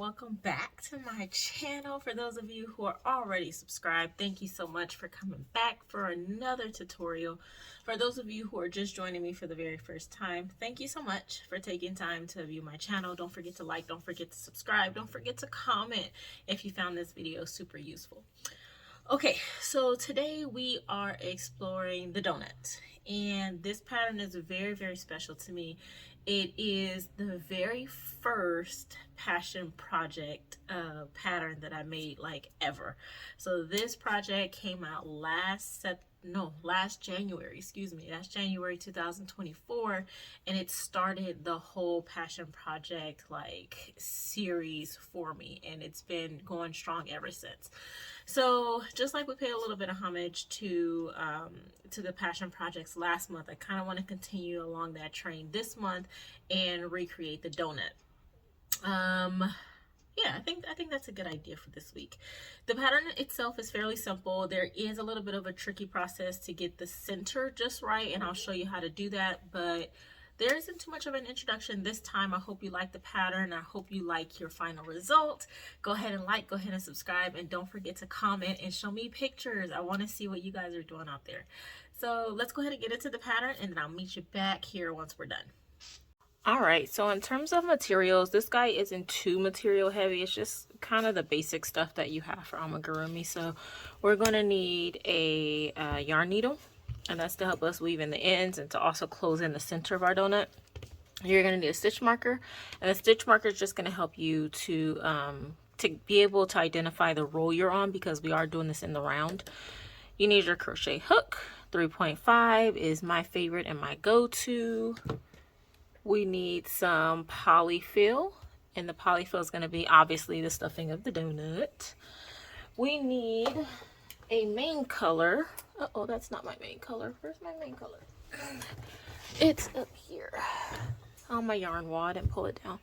welcome back to my channel. For those of you who are already subscribed, thank you so much for coming back for another tutorial. For those of you who are just joining me for the very first time, thank you so much for taking time to view my channel. Don't forget to like, don't forget to subscribe, don't forget to comment if you found this video super useful. Okay, so today we are exploring the donut, and this pattern is very special to me. It is the very first passion project pattern that I made like ever. So this project came out last January, that's January 2024, and it started the whole passion project like series for me, and it's been going strong ever since. So just like we paid a little bit of homage to the passion projects last month, I kind of want to continue along that train this month and recreate the donut. Yeah, I think that's a good idea for this week. The pattern itself is fairly simple. There is a little bit of a tricky process to get the center just right, and I'll show you how to do that, but there isn't too much of an introduction this time. I hope you like the pattern. I hope you like your final result. Go ahead and like, go ahead and subscribe, and don't forget to comment and show me pictures. I want to see what you guys are doing out there. So let's go ahead and get into the pattern, and then I'll meet you back here once we're done. All right, so in terms of materials, this guy isn't too material heavy. It's just kind of the basic stuff that you have for amigurumi. So we're going to need a yarn needle, and that's to help us weave in the ends and to also close in the center of our donut. You're going to need a stitch marker, and the stitch marker is just going to help you to be able to identify the row you're on, because we are doing this in the round. You need your crochet hook. 3.5 is my favorite and my go-to. We need some polyfill, and the polyfill is going to be obviously the stuffing of the donut. We need a main color. Uh-oh, that's not my main color. Where's my main color? It's up here on my yarn wad, and pull it down.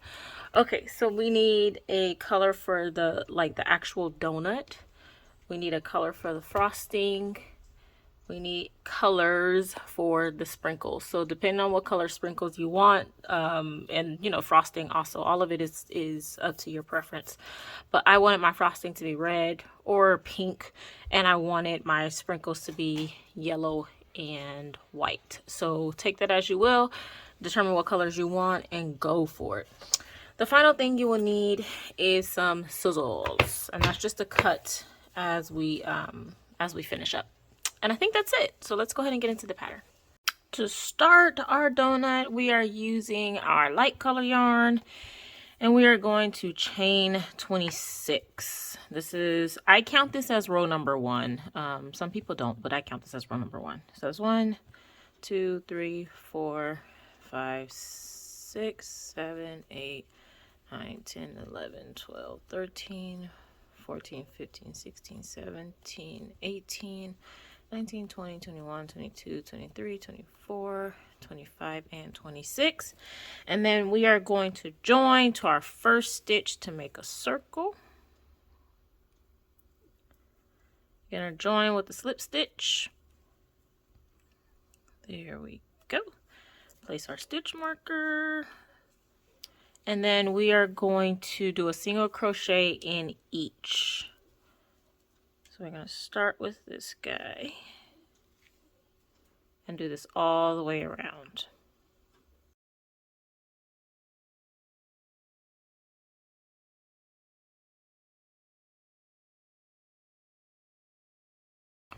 Okay, so we need a color for the actual donut. We need a color for the frosting. We need colors for the sprinkles. So depending on what color sprinkles you want, and you know, frosting also, all of it is up to your preference. But I wanted my frosting to be red or pink, and I wanted my sprinkles to be yellow and white. So take that as you will, determine what colors you want, and go for it. The final thing you will need is some scissors, and that's just to cut as we finish up. And I think that's it. So let's go ahead and get into the pattern. To start our donut, we are using our light color yarn, and we are going to chain 26. I count this as row number 1. Some people don't, but I count this as row number 1. So it's 1, 2, 3, 4, 5, 6, 7, 8, 9, 10, 11, 12, 13, 14, 15, 16, 17, 18, 19, 20, 21, 22, 23, 24, 25, and 26. And then we are going to join to our first stitch to make a circle. You're going to join with the slip stitch. There we go. Place our stitch marker. And then we are going to do a single crochet in each. So we're going to start with this guy and do this all the way around.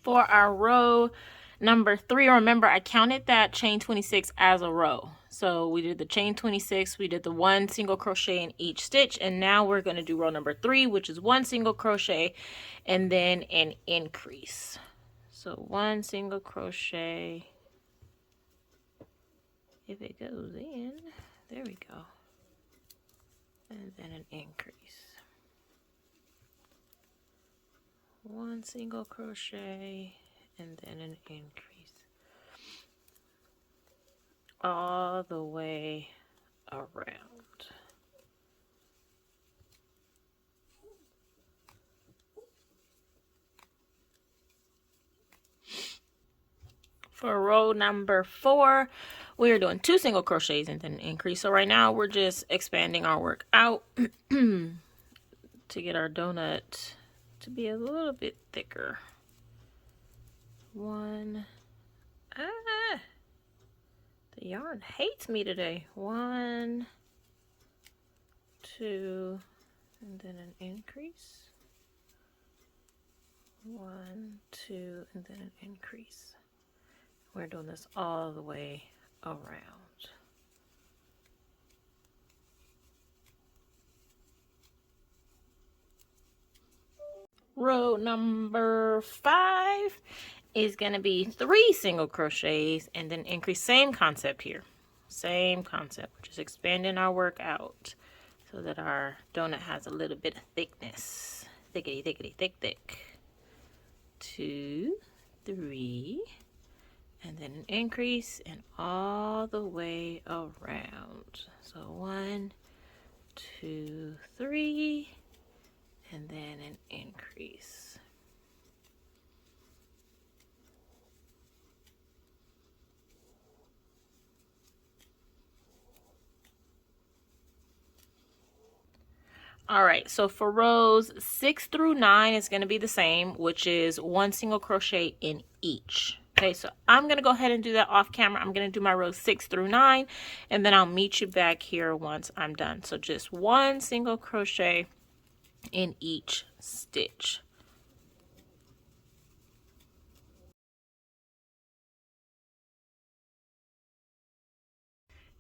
For our row number 3, remember I counted that chain 26 as a row. So we did the chain 26, we did the 1 single crochet in each stitch, and now we're going to do row number 3, which is 1 single crochet and then an increase. So 1 single crochet, if it goes in, there we go, and then an increase. 1 single crochet and then an increase. All the way around. For row number 4, we are doing 2 single crochets and then an increase. So right now we're just expanding our work out. to get our donut to be a little bit thicker. One, the yarn hates me today. 1, 2, and then an increase. 1, 2, and then an increase. We're doing this all the way around. Row number 5 is going to be 3 single crochets and then increase. Same concept here. Same concept. We're just expanding our work out so that our donut has a little bit of thickness. Thickety, thickety, thick, thick. 2, 3, and then an increase and all the way around. So 1, 2, 3, and then an increase. All right, so for rows 6 through 9 is going to be the same, which is 1 single crochet in each. Okay, so I'm going to go ahead and do that off camera. I'm going to do my rows 6 through 9, and then I'll meet you back here once I'm done. So just 1 single crochet in each stitch.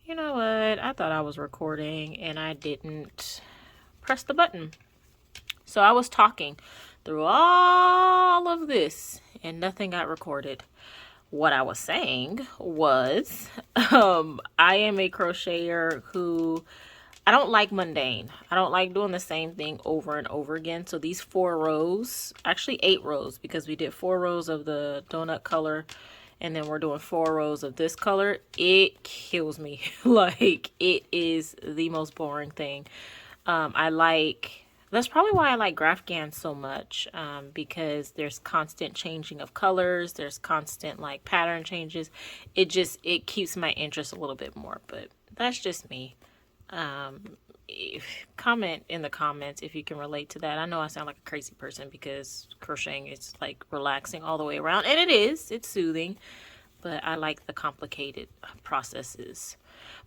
You know what? I thought I was recording and I didn't press the button. So I was talking through all of this and nothing got recorded. What I was saying was I am a crocheter who I don't like mundane. I don't like doing the same thing over and over again. So these 4 rows, actually 8 rows, because we did 4 rows of the donut color and then we're doing 4 rows of this color. It kills me. Like, it is the most boring thing. That's probably why I like Grafghan so much, because there's constant changing of colors. There's constant like pattern changes. It keeps my interest a little bit more, but that's just me. Comment in the comments if you can relate to that. I know I sound like a crazy person because crocheting is like relaxing all the way around, and it is. It's soothing, but I like the complicated processes.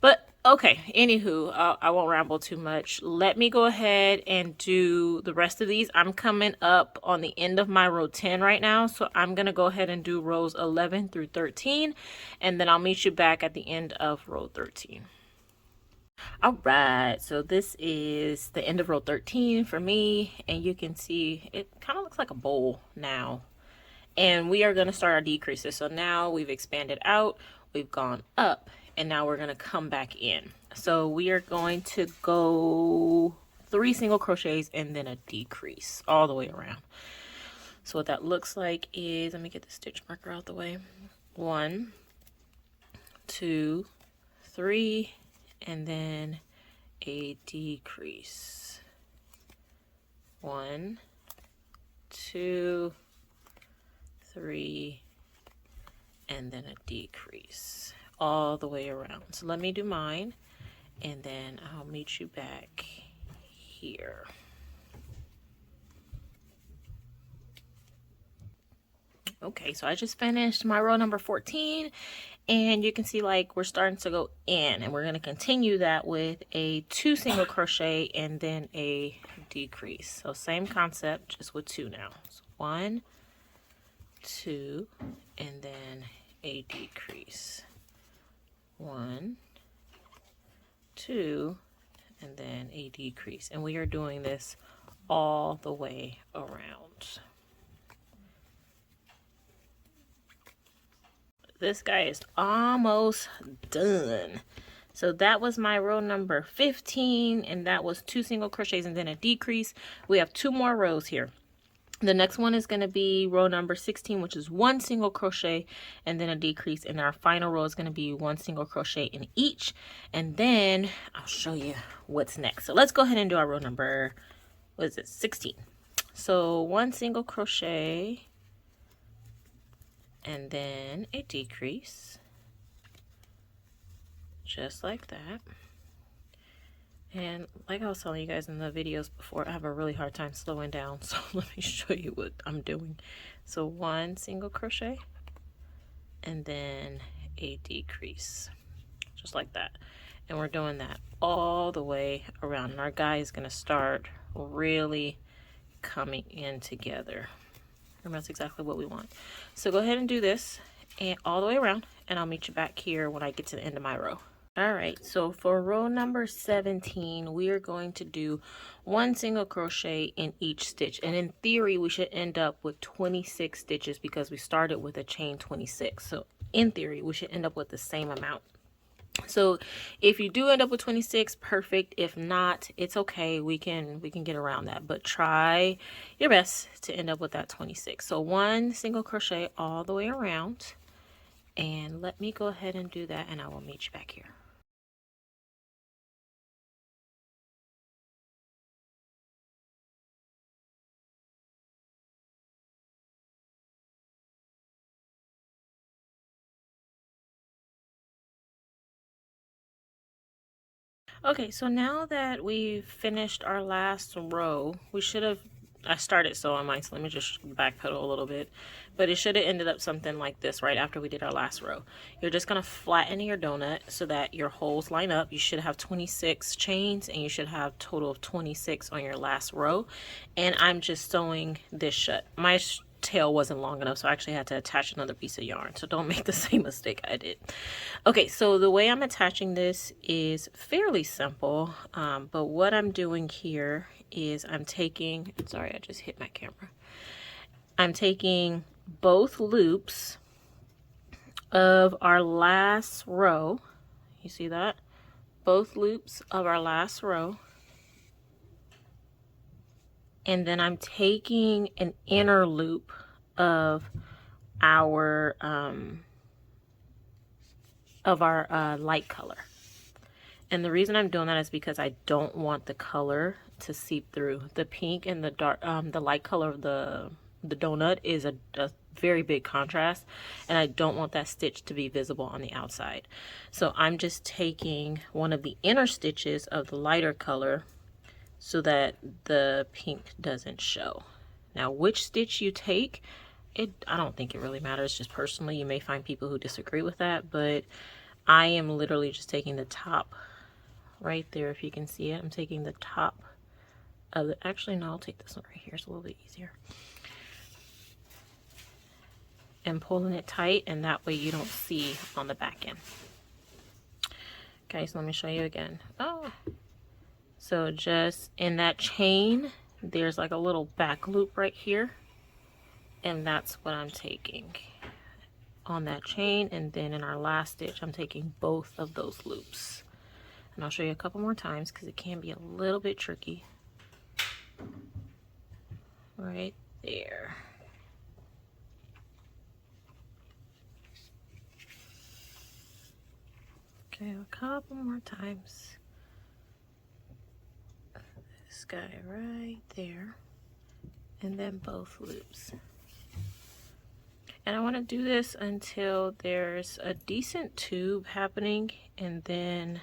But okay, anywho, I won't ramble too much. Let me go ahead and do the rest of these. I'm coming up on the end of my row 10 right now, so I'm going to go ahead and do rows 11 through 13, and then I'll meet you back at the end of row 13. All right, so this is the end of row 13 for me, and you can see it kind of looks like a bowl now. And we are going to start our decreases. So now we've expanded out, we've gone up, and now we're going to come back in. So we are going to go 3 single crochets and then a decrease all the way around. So what that looks like is, let me get the stitch marker out the way. 1, 2, 3, and then a decrease. 1, 2, 3, and then a decrease all the way around. So let me do mine and then I'll meet you back here. Okay, so I just finished my row number 14, and you can see like we're starting to go in, and we're going to continue that with a 2 single crochet and then a decrease. So same concept, just with 2 now. So 1, 2, and then a decrease. 1, 2, and then a decrease. And we are doing this all the way around. This guy is almost done. So that was my row number 15, and that was 2 single crochets and then a decrease. We have 2 more rows here. The next one is going to be row number 16, which is 1 single crochet and then a decrease. And our final row is going to be 1 single crochet in each. And then I'll show you what's next. So let's go ahead and do our row number, what is it, 16. So 1 single crochet and then a decrease, just like that. And like I was telling you guys in the videos before, I have a really hard time slowing down, so let me show you what I'm doing. So 1 single crochet and then a decrease, just like that. And we're doing that all the way around, and our guy is going to start really coming in together, and that's exactly what we want. So go ahead and do this and all the way around, and I'll meet you back here when I get to the end of my row. All right, so for row number 17, we are going to do 1 single crochet in each stitch, and in theory we should end up with 26 stitches because we started with a chain 26. So in theory we should end up with the same amount. So if you do end up with 26, perfect. If not, it's okay. We can get around that, but try your best to end up with that 26. So 1 single crochet all the way around, and let me go ahead and do that, and I will meet you back here. Okay, so now that we've finished our last row, we should have, I started so on mine, so let me just backpedal a little bit, but it should have ended up something like this right after we did our last row. You're just going to flatten your donut so that your holes line up. You should have 26 chains, and you should have a total of 26 on your last row, and I'm just sewing this shut. My tail wasn't long enough, so I actually had to attach another piece of yarn, so don't make the same mistake I did. Okay, so the way I'm attaching this is fairly simple, but what I'm doing here is I'm taking, sorry, I just hit my camera. I'm taking both loops of our last row. You see that? Both loops of our last row. And then I'm taking an inner loop of our light color. And the reason I'm doing that is because I don't want the color to seep through. The pink and the dark, the light color of the donut is a very big contrast, and I don't want that stitch to be visible on the outside. So I'm just taking one of the inner stitches of the lighter color so that the pink doesn't show. Now, which stitch you take, I don't think it really matters. Just personally, you may find people who disagree with that, but I am literally just taking the top right there. If you can see it, I'm taking the top of the, actually no, I'll take this one right here. It's a little bit easier. And pulling it tight, and that way you don't see on the back end. Okay, so let me show you again. Oh, so just in that chain, there's like a little back loop right here, and that's what I'm taking on that chain. And then in our last stitch, I'm taking both of those loops, and I'll show you a couple more times because it can be a little bit tricky. Right there. Okay, a couple more times. This guy right there, and then both loops. And I want to do this until there's a decent tube happening, and then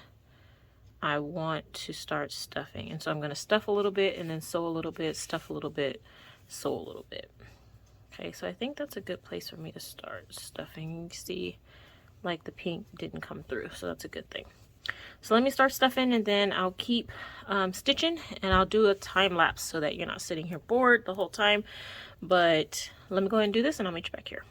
I want to start stuffing. And so I'm going to stuff a little bit, and then sew a little bit, stuff a little bit, sew a little bit. Okay, so I think that's a good place for me to start stuffing. You see, like the pink didn't come through, so that's a good thing. So let me start stuffing, and then I'll keep stitching, and I'll do a time lapse so that you're not sitting here bored the whole time. But let me go ahead and do this, and I'll meet you back here.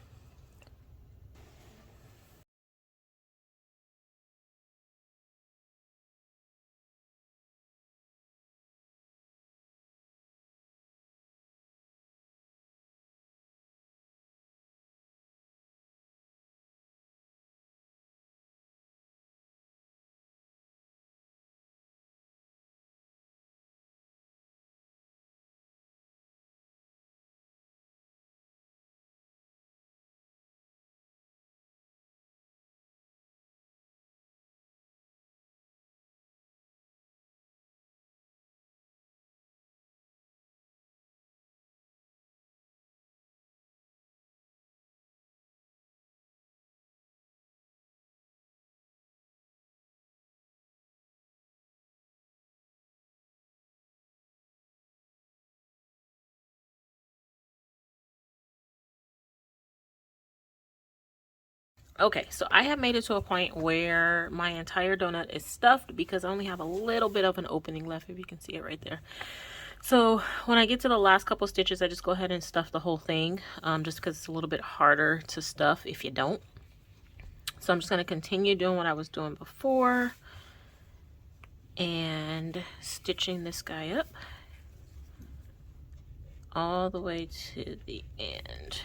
Okay, so I have made it to a point where my entire donut is stuffed because I only have a little bit of an opening left, if you can see it right there. So when I get to the last couple stitches, I just go ahead and stuff the whole thing, just because it's a little bit harder to stuff if you don't. So I'm just going to continue doing what I was doing before and stitching this guy up all the way to the end.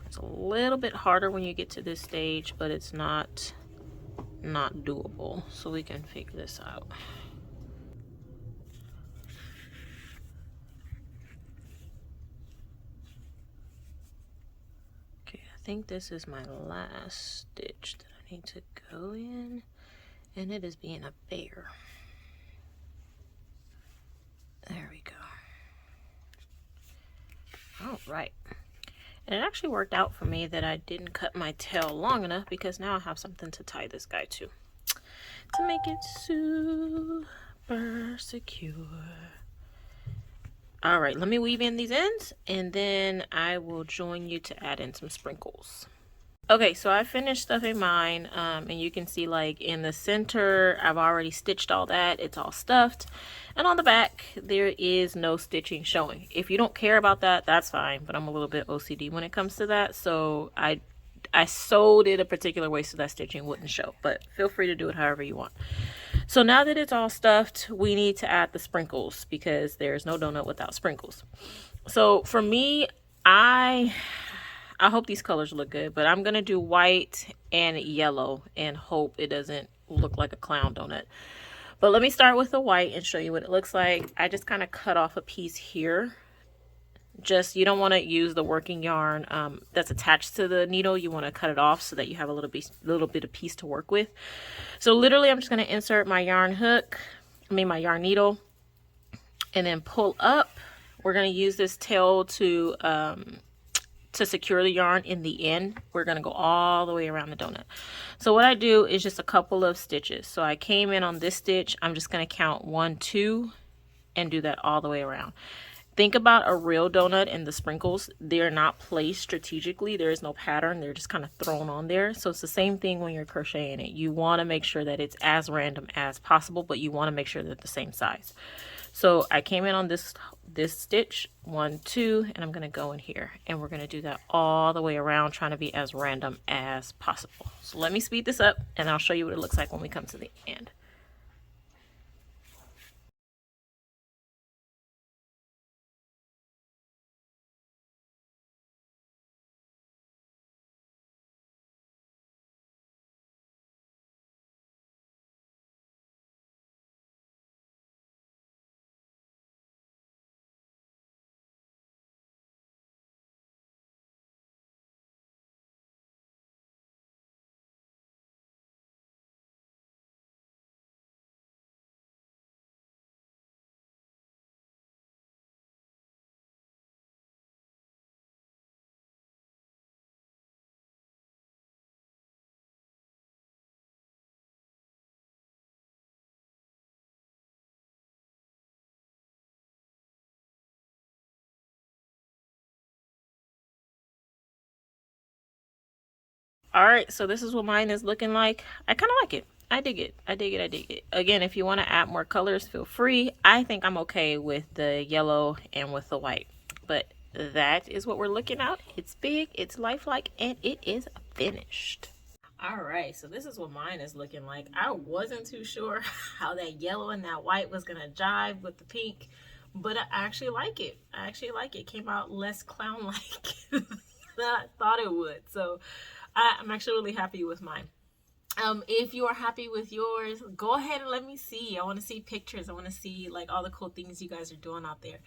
It's a little bit harder when you get to this stage, but it's not doable, so we can figure this out. Okay, I think this is my last stitch that I need to go in, and it is being a bear. There we go. All right. And it actually worked out for me that I didn't cut my tail long enough, because now I have something to tie this guy to make it super secure. All right, let me weave in these ends and then I will join you to add in some sprinkles. Okay, so I finished stuffing mine, and you can see, like, in the center I've already stitched all that. It's all stuffed, and on the back there is no stitching showing. If you don't care about that, that's fine, but I'm a little bit OCD when it comes to that, so I sewed it a particular way so that stitching wouldn't show, but feel free to do it however you want. So now that it's all stuffed, we need to add the sprinkles, because there's no donut without sprinkles. So for me, I hope these colors look good, but I'm gonna do white and yellow and hope it doesn't look like a clown donut. But let me start with the white and show you what it looks like. I just kind of cut off a piece here. Just, you don't want to use the working yarn that's attached to the needle. You want to cut it off so that you have a little bit of piece to work with. So literally I'm just going to insert my yarn my yarn needle, and then pull up. We're going to use this tail to secure the yarn in the end. We're going to go all the way around the donut. So what I do is just a couple of stitches. So I came in on this stitch. I'm just going to count 1, 2, and do that all the way around. Think about a real donut and the sprinkles. They're not placed strategically. There is no pattern. They're just kind of thrown on there. So it's the same thing when you're crocheting it. You want to make sure that it's as random as possible, but you want to make sure they're the same size. So I came in on this stitch, 1, 2, and I'm going to go in here. And we're going to do that all the way around, trying to be as random as possible. So let me speed this up, and I'll show you what it looks like when we come to the end. All right, so this is what mine is looking like. I kind of like it. I dig it. I dig it. I dig it. Again, if you want to add more colors, feel free. I think I'm okay with the yellow and with the white. But that is what we're looking at. It's big, it's lifelike, and it is finished. All right, so this is what mine is looking like. I wasn't too sure how that yellow and that white was going to jive with the pink, but I actually like it. I actually like it. It came out less clown-like than I thought it would. So I'm actually really happy with mine. If you are happy with yours, go ahead and let me see. I want to see pictures. I want to see, like, all the cool things you guys are doing out there.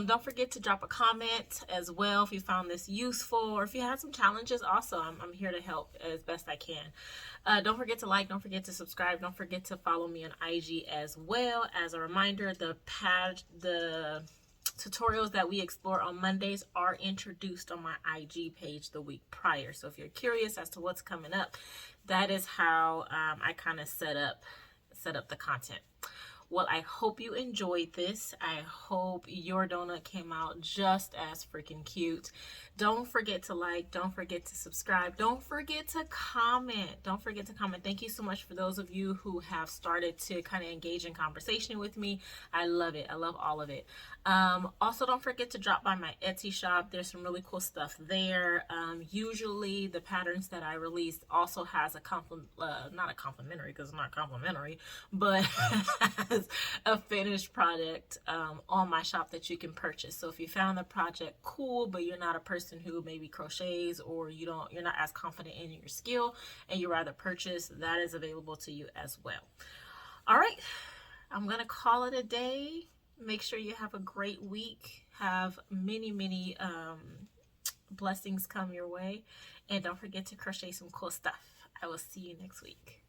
Don't forget to drop a comment as well if you found this useful, or if you had some challenges. Also, I'm here to help as best I can. Don't forget to like, don't forget to subscribe, don't forget to follow me on IG as well. As a reminder, the tutorials that we explore on Mondays are introduced on my IG page the week prior. So if you're curious as to what's coming up, that is how I kind of set up the content. Well, I hope you enjoyed this. I hope your donut came out just as freaking cute. Don't forget to like, don't forget to subscribe, don't forget to comment. Don't forget to comment. Thank you so much for those of you who have started to kind of engage in conversation with me. I love it. I love all of it. Also, don't forget to drop by my Etsy shop. There's some really cool stuff there. Usually the patterns that I release also has a not a complimentary, because it's not complimentary, but has a finished product on my shop that you can purchase. So if you found the project cool, but you're not a person who maybe crochets, or you're not as confident in your skill and you rather purchase, that is available to you as well. All right, I'm gonna call it a day. Make sure you have a great week. Have many blessings come your way, and don't forget to crochet some cool stuff. I will see you next week.